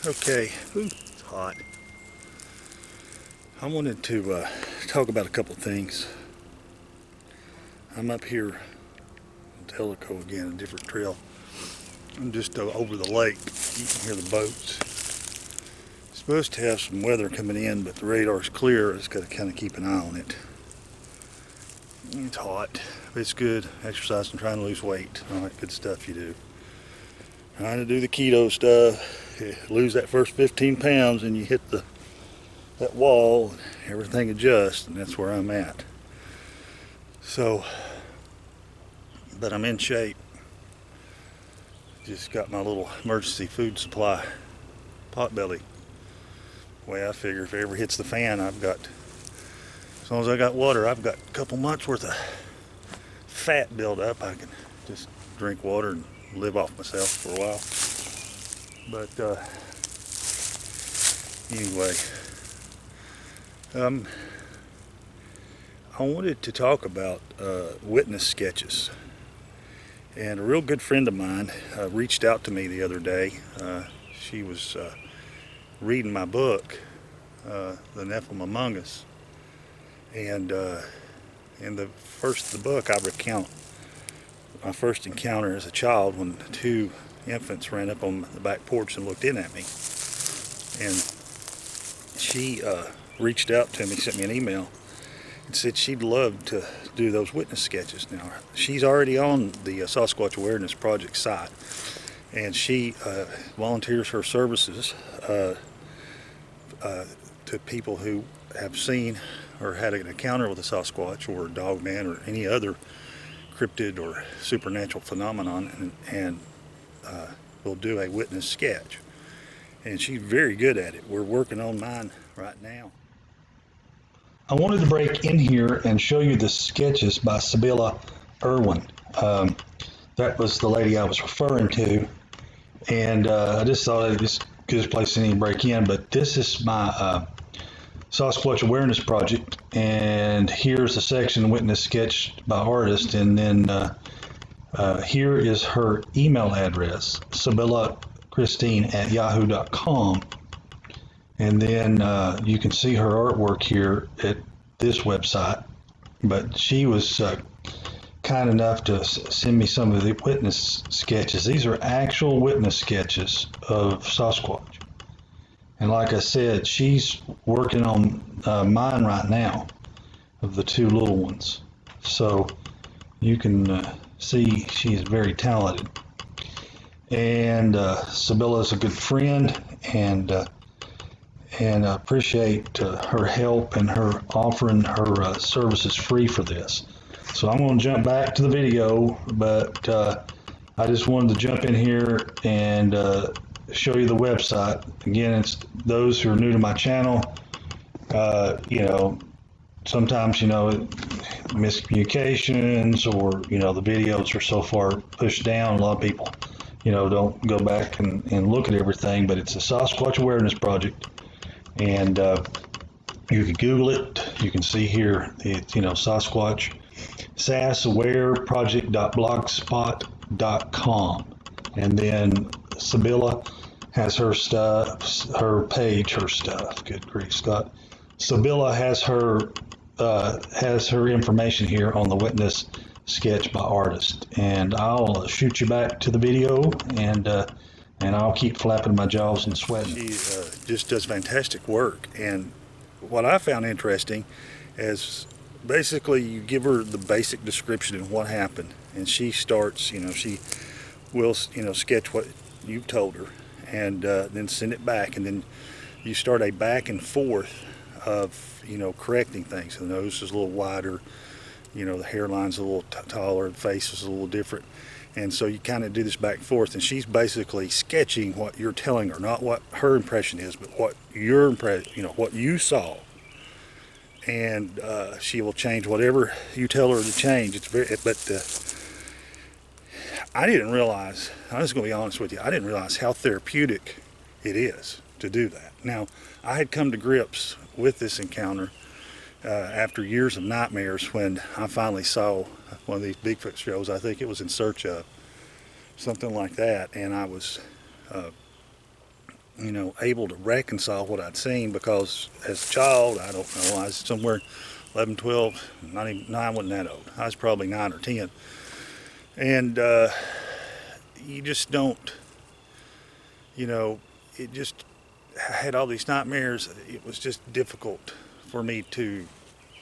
Okay, ooh, it's hot. I wanted to talk about a couple things. I'm up here at Tellico again, a different trail. I'm just over the lake. You can hear the boats. It's supposed to have some weather coming in, but the radar's clear. It's got to kind of keep an eye on it. It's hot, but it's good. Exercise and trying to lose weight. All that good stuff you do. Trying to do the keto stuff. You lose that first 15 pounds and you hit that wall, and everything adjusts, and that's where I'm at. So, but I'm in shape. Just got my little emergency food supply potbelly. The way I figure, if it ever hits the fan, I've got, as long as I got water, I've got a couple months worth of fat build up. I can just drink water and live off myself for a while. But anyway, I wanted to talk about witness sketches. And a real good friend of mine reached out to me the other day. She was reading my book, The Nephilim Among Us. And in the book, I recount my first encounter as a child when two infants ran up on the back porch and looked in at me. And she reached out to me, sent me an email, and said she'd love to do those witness sketches. Now, she's already on the Sasquatch Awareness Project site, and she volunteers her services to people who have seen or had an encounter with a Sasquatch or a dog man or any other cryptid or supernatural phenomenon, and will do a witness sketch. And she's very good at it. We're working on mine right now. I wanted to break in here and show you the sketches by Sibylla Irwin. That was the lady I was referring to, and I just thought it was the good place to break in. But this is my Sasquatch Awareness Project, and here's a section witness sketched by artist, and then here is her email address, SibyllaChristine@yahoo.com. And then you can see her artwork here at this website. But she was kind enough to send me some of the witness sketches. These are actual witness sketches of Sasquatch. And like I said, she's working on mine right now, of the two little ones. So you can see she is very talented. And Sibylla is a good friend, and I appreciate her help and her offering her services free for this. So I'm going to jump back to the video, but I just wanted to jump in here and show you the website. Again, it's those who are new to my channel. Sometimes, miscommunications, or, the videos are so far pushed down. A lot of people, don't go back and look at everything, but it's a Sasquatch Awareness Project. And you can Google it. You can see here, Sasquatch, sasawareproject.blogspot.com. And then Sibylla has her stuff, her page, her stuff. Good grief, Scott. Sibylla has her information here on the witness sketch by artist. And I'll shoot you back to the video, and I'll keep flapping my jaws and sweating. She just does fantastic work. And what I found interesting is basically you give her the basic description of what happened, and she starts, she will, sketch what you've told her, and then send it back, and then you start a back and forth of, correcting things. The nose is a little wider, the hairline's a little taller, the face is a little different. And so you kind of do this back and forth, and she's basically sketching what you're telling her, not what her impression is, but what your impression, what you saw. And she will change whatever you tell her to change. I didn't realize, I'm just going to be honest with you, I didn't realize how therapeutic it is to do that. Now, I had come to grips with this encounter after years of nightmares, when I finally saw one of these Bigfoot shows. I think it was In Search Of, something like that, and I was able to reconcile what I'd seen, because as a child, I don't know, I was somewhere 11, 12, not even, no, I wasn't that old. I was probably 9 or 10. And you just don't, you know, it just, I had all these nightmares. It was just difficult for me to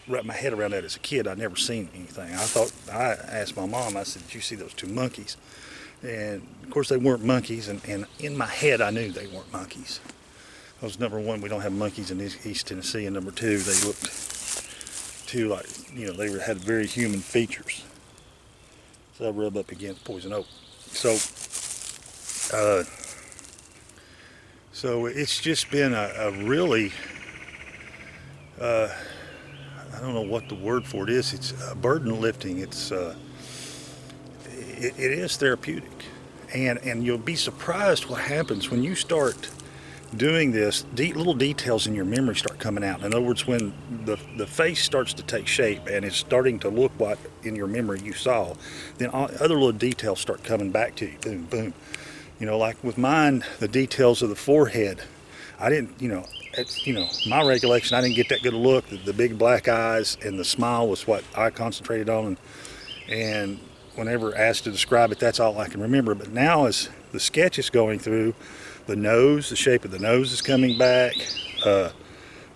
wrap my head around that as a kid. I'd never seen anything. I asked my mom, I said, "Did you see those two monkeys?" And of course, they weren't monkeys. And in my head, I knew they weren't monkeys. Because number one, we don't have monkeys in East Tennessee. And number two, they looked too like, they had very human features. So I rub up against poison oak. So, uh, so it's just been a really, uh, I don't know what the word for it is. It's burden lifting. It is therapeutic, and you'll be surprised what happens when you start doing this. Little details in your memory start coming out. In other words, when the face starts to take shape and it's starting to look what in your memory you saw, then other little details start coming back to you. Boom, boom. Like with mine, the details of the forehead. I didn't, my recollection, I didn't get that good a look. The big black eyes and the smile was what I concentrated on, and whenever asked to describe it, that's all I can remember. But now, as the sketch is going through, the shape of the nose is coming back. The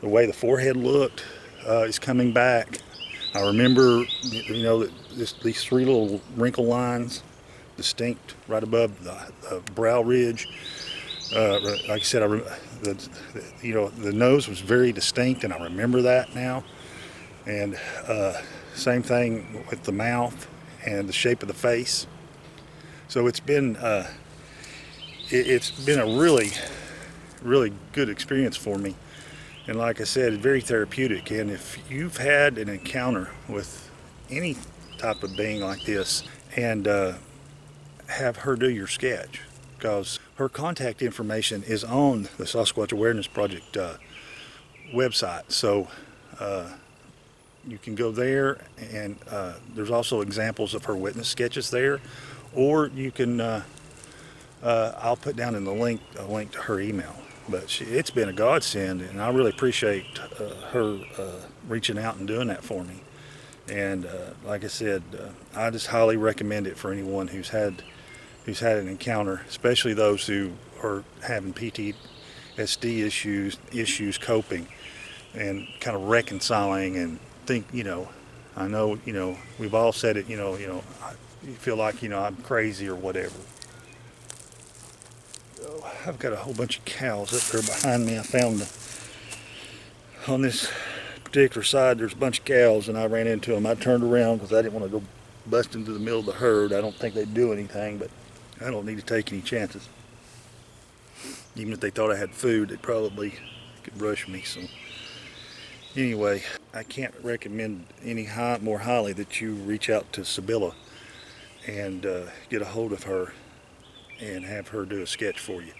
way the forehead looked is coming back. I remember, that these three little wrinkle lines, distinct right above the brow ridge. Like I said, the nose was very distinct, and I remember that now. And same thing with the mouth and the shape of the face. So it's been a really, really good experience for me. And like I said, very therapeutic. And if you've had an encounter with any type of being like this, and have her do your sketch, because her contact information is on the Sasquatch Awareness Project website. So you can go there, and there's also examples of her witness sketches there, or you can, I'll put down in the link a link to her email. But it's been a godsend, and I really appreciate her reaching out and doing that for me. And like I said, I just highly recommend it for anyone who's had an encounter, especially those who are having PTSD issues coping and kind of reconciling, and think, I know, we've all said it, you feel like, I'm crazy or whatever. Oh, I've got a whole bunch of cows up there behind me. I found on this particular side, there's a bunch of cows, and I ran into them. I turned around because I didn't want to go bust into the middle of the herd. I don't think they'd do anything, but I don't need to take any chances. Even if they thought I had food, they probably could rush me. So anyway, I can't recommend more highly that you reach out to Sibylla and get a hold of her and have her do a sketch for you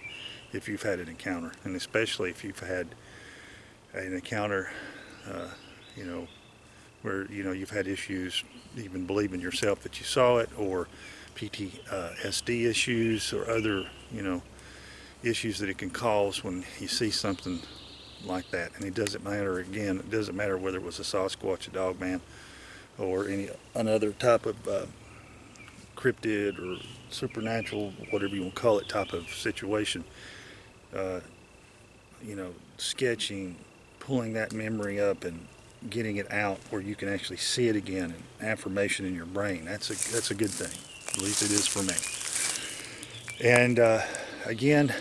if you've had an encounter, and especially if you've had an encounter, where you've had issues even believing yourself that you saw it, or PTSD issues, or other issues that it can cause when you see something like that. And it doesn't matter whether it was a Sasquatch, a dog man, or another type of cryptid or supernatural, whatever you want to call it, type of situation. Sketching, pulling that memory up and getting it out where you can actually see it again, and affirmation in your brain. That's a good thing. At least it is for me. And again,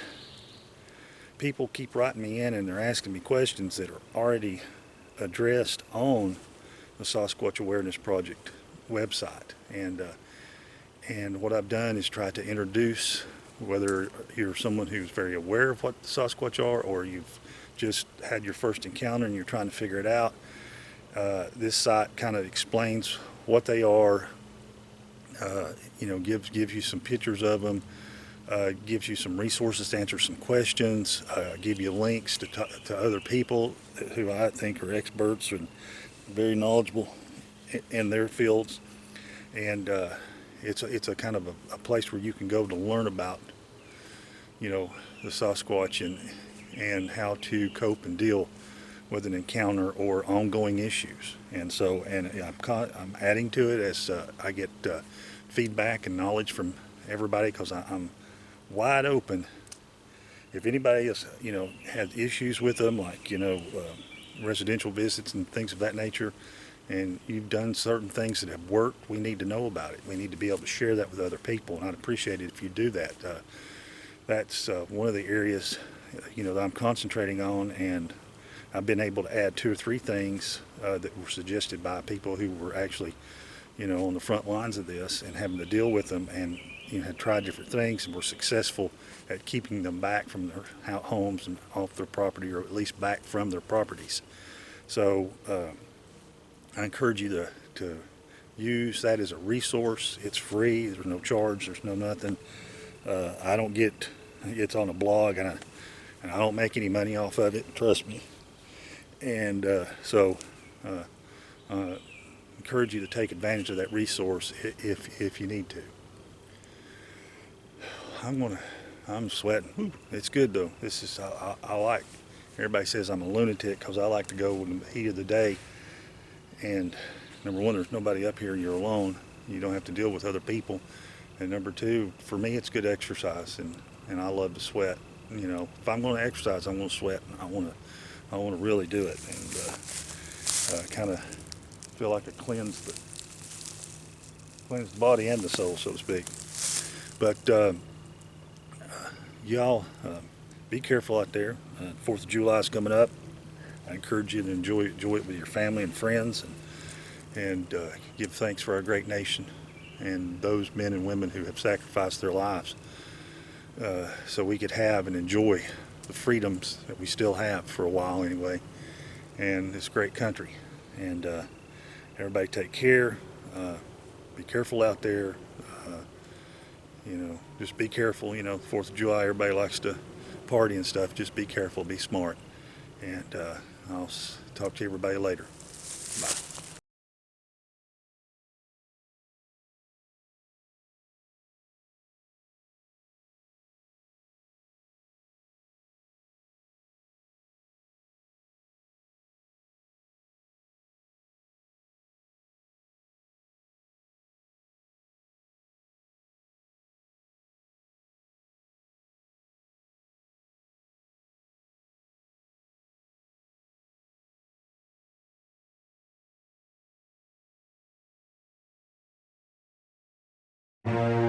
people keep writing me in, and they're asking me questions that are already addressed on the Sasquatch Awareness Project website. And what I've done is try to introduce, whether you're someone who's very aware of what the Sasquatch are, or you've just had your first encounter and you're trying to figure it out. This site kind of explains what they are, gives you some pictures of them, gives you some resources to answer some questions, give you links to other people who I think are experts and very knowledgeable in their fields. And it's a kind of a place where you can go to learn about the Sasquatch and how to cope and deal with an encounter or ongoing issues. And so, I'm adding to it as I get feedback and knowledge from everybody, because I'm wide open. If anybody has, had issues with them, like, residential visits and things of that nature, and you've done certain things that have worked, we need to know about it. We need to be able to share that with other people, and I'd appreciate it if you do that. That's one of the areas, that I'm concentrating on, and I've been able to add 2 or 3 things that were suggested by people who were actually, on the front lines of this and having to deal with them, and had tried different things and were successful at keeping them back from their homes and off their property, or at least back from their properties. So I encourage you to use that as a resource. It's free. There's no charge. There's no nothing. I don't get. It's on a blog, and I don't make any money off of it. Trust me. And encourage you to take advantage of that resource if you need to. I'm sweating. Whew. It's good though. This is I like. Everybody says I'm a lunatic because I like to go in the heat of the day. And number one, there's nobody up here. You're alone. You don't have to deal with other people. And number two, for me, it's good exercise, and I love to sweat. If I'm going to exercise, I'm going to sweat. And I want to really do it, and kind of feel like I cleanse the body and the soul, so to speak. But y'all, be careful out there. 4th of July is coming up. I encourage you to enjoy it with your family and friends, and give thanks for our great nation and those men and women who have sacrificed their lives so we could have and enjoy the freedoms that we still have, for a while anyway, and this great country. And everybody take care. Be careful out there. Just be careful. 4th of July, everybody likes to party and stuff. Just be careful, be smart. And I'll talk to everybody later. Bye.